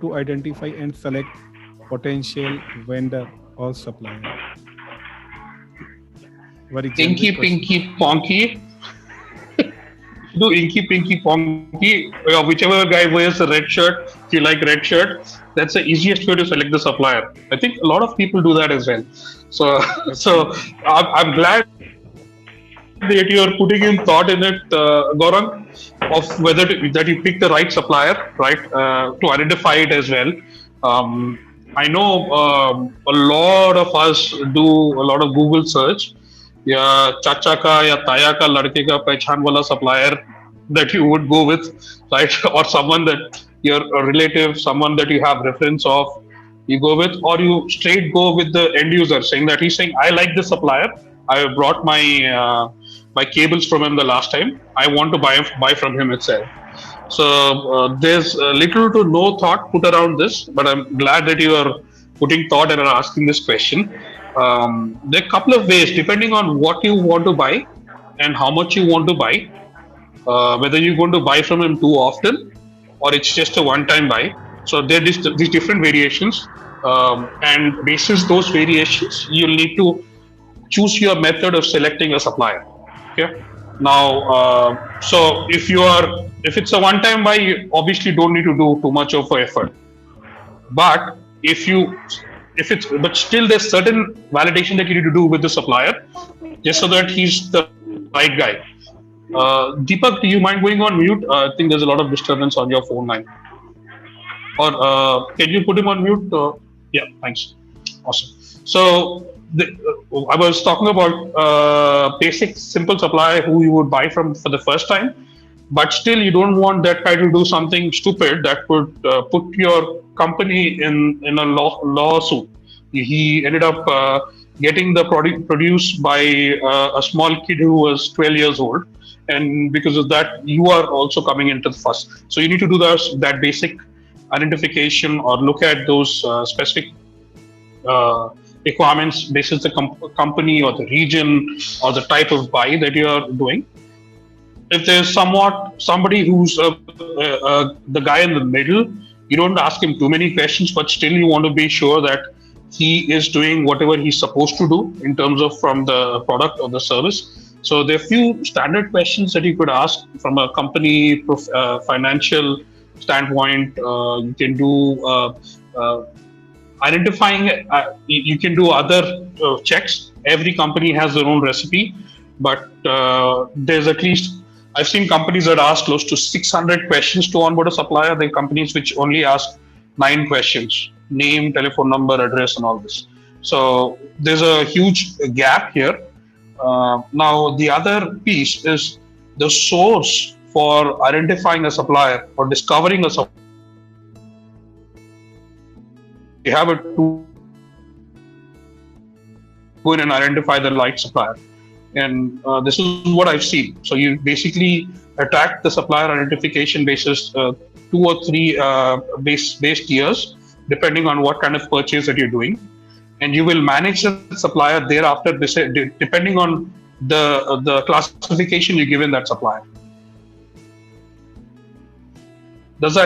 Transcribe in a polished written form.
to identify and select potential vendor or supplier? Very Inky generic question. Pinky Ponky. Do Inky Pinky Ponky. Whichever guy wears the red shirt, if you like red shirt, that's the easiest way to select the supplier. I think a lot of people do that as well. So, so Absolutely. I'm glad that you're putting in thought in it, Gaurang, of whether that you pick the right supplier, right, to identify it as well. I know a lot of us do a lot of Google search. या चाचा का या ताया का लड़के का पहचान वाला supplier that you would go with, right? Or someone that your relative, someone that you have reference of, you go with, or you straight go with the end user, saying that he's saying, I like this supplier. I brought my cables from him the last time. I want to buy from him itself. So there's little to no thought put around this, but I'm glad that you are putting thought and are asking this question. There are a couple of ways, depending on what you want to buy and how much you want to buy, whether you're going to buy from him too often or it's just a one-time buy. So there are these different variations, and basis those variations, you'll need to choose your method of selecting a supplier. Okay. Now, so if it's a one-time buy, you obviously don't need to do too much of an effort. But if it's but still there's certain validation that you need to do with the supplier, just so that he's the right guy. Deepak, do you mind going on mute? I think there's a lot of disturbance on your phone line. Or can you put him on mute? Yeah, thanks. Awesome. So I was talking about basic, simple supply who you would buy from for the first time, but still you don't want that guy to do something stupid that could put your company in a lawsuit. He ended up getting the product produced by a small kid who was 12 years old, and because of that, you are also coming into the fuss. So you need to do that basic identification or look at those specific requirements basis the company or the region or the type of buy that you are doing. If there's somebody who's the guy in the middle, you don't ask him too many questions, but still you want to be sure that he is doing whatever he's supposed to do in terms of from the product or the service. So there are few standard questions that you could ask from a company financial standpoint. You can do identifying. You can do other checks. Every company has their own recipe, but there's at least I've seen companies that ask close to 600 questions to onboard a supplier. There are companies which only ask 9 questions: name, telephone number, address, and all this. So there's a huge gap here. Now the other piece is the source for identifying a supplier or discovering a supplier. We have a tool go in and identify the right supplier. And this is what I've seen. So you basically attack the supplier identification basis 2 or 3 based years, depending on what kind of purchase that you're doing. And you will manage the supplier thereafter, depending on the classification you give in that supplier. Does that